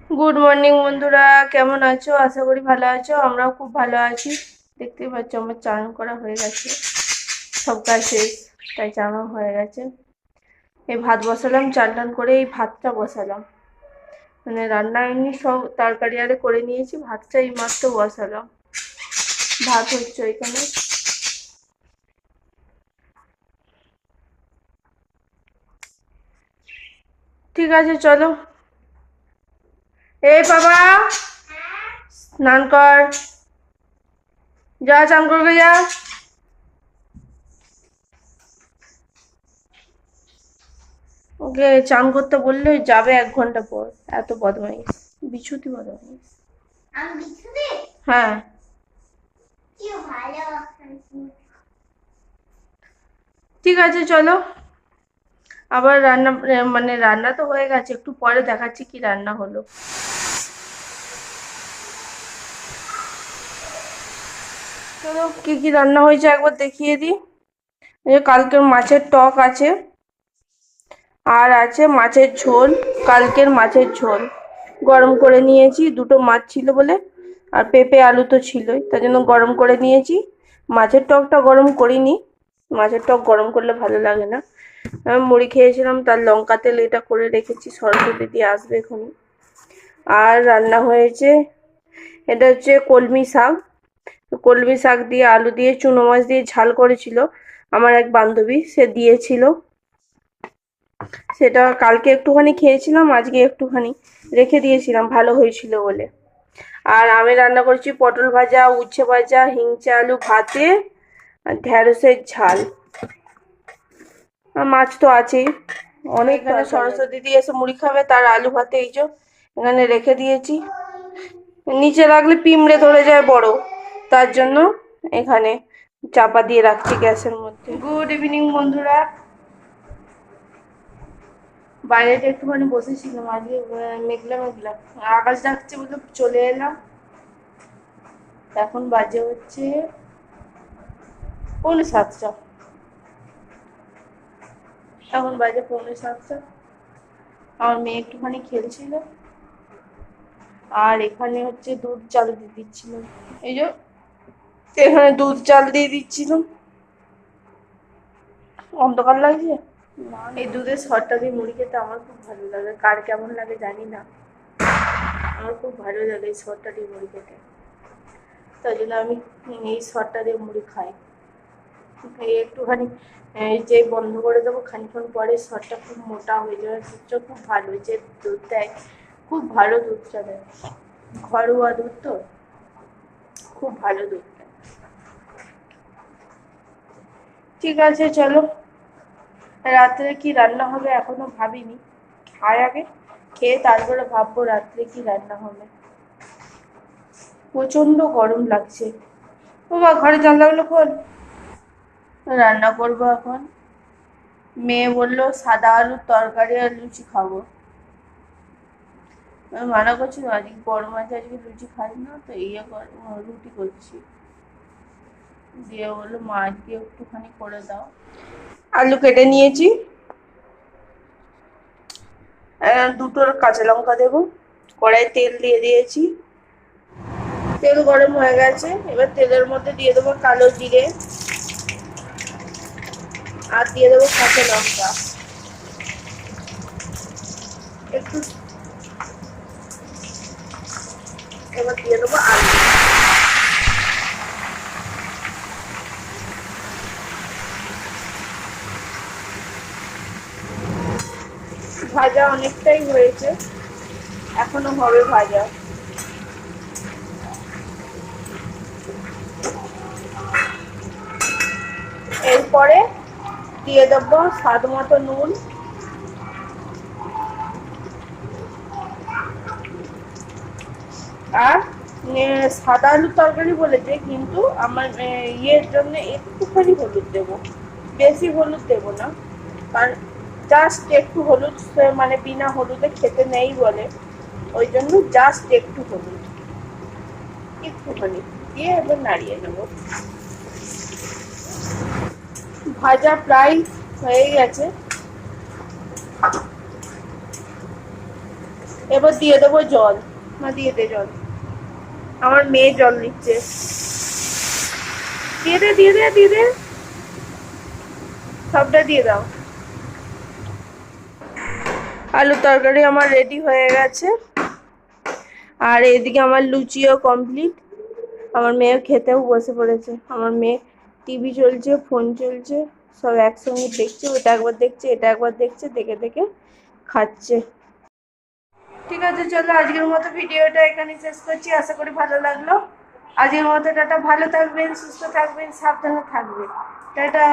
Good morning বন্ধুরা, কেমন আছো? আশা করি ভালো আছো। আমরাও খুব ভালো আছি। দেখতেই পাচ্ছ আমার চান করা হয়ে গেছে, সব কাজ শেষ, তাই চানও হয়ে গেছে। এই ভাত বসালাম, চান টান করে এই ভাতটা বসালাম, মানে রান্না এমনি সব তরকারি আরে করে নিয়েছি, ভাতটা এই মাত্র বসালাম। ভাত হচ্ছে এখানে। ঠিক আছে চলো। এই বাবা, স্নান কর, যা চান করবে যা। ওকে চান করতে বললে যাবে 1 ঘন্টা পর। এত বদমাইশ, বিছুতি বদমাইশ। হ্যাঁ, ঠিক আছে চলো। আবার রান্না, মানে রান্না তো হয়ে গেছে, একটু পরে দেখাচ্ছি কি রান্না হলো। চলো কি কি রান্না হয়েছে একবার দেখিয়ে দিই। এই যে কালকের মাছের টক আছে, আর আছে মাছের ঝোল। কালকের মাছের ঝোল গরম করে নিয়েছি, দুটো মাছ ছিল বলে, আর পেঁপে আলু তো ছিলই, তার জন্য গরম করে নিয়েছি। মাছের টকটা গরম করিনি, মাছের টক গরম করলে ভালো লাগে না। আমি মুড়ি খেয়েছিলাম, তার লঙ্কা তেল এটা করে রেখেছি, সরস্বতী দিয়ে আসবে এখন। আর রান্না হয়েছে, এটা হচ্ছে কলমি শাক। কলমি শাক দিয়ে আলু দিয়ে চুনো মাছ দিয়ে ঝাল করেছিল আমার এক বান্ধবী, সে দিয়েছিল। সেটা কালকে একটুখানি খেয়েছিলাম, আজকে একটুখানি রেখে দিয়েছিলাম, ভালো হয়েছিল বলে। আর আমি রান্না করেছি পটল ভাজা, উচ্ছে ভাজা, হিংচে আলু ভাতে, আর ঢেঁড়সের ঝাল। আর মাছ তো আছেই অনেক। এখানে সরস্বতী দিয়ে এসে মুড়ি খাবে, তার আলু ভাতে এই যে এখানে রেখে দিয়েছি। নিচে রাখলে পিঁমড়ে ধরে যায় বড়, তার জন্য এখানে চাপা দিয়ে রাখছি গ্যাসের মধ্যে। গুড ইভিনিং বন্ধুরা, বাইরেটা একটুখানি বসেছিলাম, আজকে মেঘলা মেঘলা আকাশ ডাকছে বলে চলে এলাম। এখন বাজে হচ্ছে 7:45। এখন বাজে 7:45। আমার মেয়ে একটুখানি খেলছিল, আর এখানে হচ্ছে দুধ চাল দিয়ে দিচ্ছিলাম। এই যে এখানে দুধ চাল দিয়ে দিচ্ছিলাম। অন্ধকার লাগছে। এই দুধের সরটা দিয়ে মুড়ি খেতে আমার খুব ভালো লাগে, কার কেমন লাগে জানি না, আমার খুব ভালো লাগে এই সরটা দিয়ে মুড়ি খেতে। তাই জন্য আমি এই সরটা দিয়ে মুড়ি খাই। এই একটুখানি যে বন্ধ করে দেবো, খানিক্ষণ পরে সরটা খুব মোটা হয়ে যাবে। দুধটা খুব ভালো, যে দুধ দেয় খুব ভালো, দুধটা দেয়, ঘরোয়া দুধ তো, খুব ভালো দুধ দেয়। ঠিক আছে চলো, রাত্রে কি রান্না হবে এখনো ভাবিনি, খাই আগে, খেয়ে তারপরে ভাববো রাত্রে কি রান্না হবে। প্রচন্ড গরম লাগছে। বাবা ঘরে জানলাগুলো খোল, রান্না করবো এখন। মেয়ে বললো সাদা আলুর তরকারি আর লুচি খাবো। আমি মানা করছি, আজকে গরম আছে, আজকে লুচি খাই না, তো রুটি করছি। দিয়ে বললো মা আজকে একটুখানি করে দাও। আলু কেটে নিয়েছি, দুটো কাঁচা লঙ্কা দেবো। কড়াই তেল দিয়ে দিয়েছি, তেল গরম হয়ে গেছে, এবার তেলের মধ্যে দিয়ে দেবো কালো জিরে, আর দিয়ে দেবো কাঁচা লঙ্কা একটু। এবার দিয়ে দেবো আলু। ভাজা অনেকটাই হয়েছে, এখনো হবে ভাজা। এরপরে দিয়ে দেবো স্বাদ মতো নুন, আর সাদা আলুর তরকারি বলেছে, কিন্তু আমার ইয়ের জন্য একটুখানি হলুদ দেবো, বেশি হলুদ দেবো না, কারণ জাস্ট একটু হলুদ, মানে বিনা হলুদে খেতে নেই বলে, ওই জন্য জাস্ট একটু হলুদ, একটুখানি দিয়ে এবার নাড়িয়ে নেবো। ভাজা প্রায় হয়ে গেছে, এবার দিয়ে দেবো জল। মা দিয়ে দে জল, আমার মেয়ে জল নিচ্ছে। দিয়ে দে দিয়ে দে দিয়ে দে, সবটা দিয়ে দাও। আলুর তরকারি আমার রেডি হয়ে গেছে, আর এদিকে আমার লুচিও কমপ্লিট। আমার মেয়ে খেতেও বসে পড়েছে। আমার মেয়ে টিভি চলছে, ফোন চলছে, সব একসঙ্গে দেখছে, ওটা একবার দেখছে এটা একবার দেখছে, দেখে দেখে খাচ্ছে। ঠিক আছে, চলো আজকের মতো ভিডিওটা এখানে শেষ করছি। আশা করি ভালো লাগলো। আজকের মতো টাটা, ভালো থাকবেন, সুস্থ থাকবেন, সাবধানে থাকবেন, টাটা।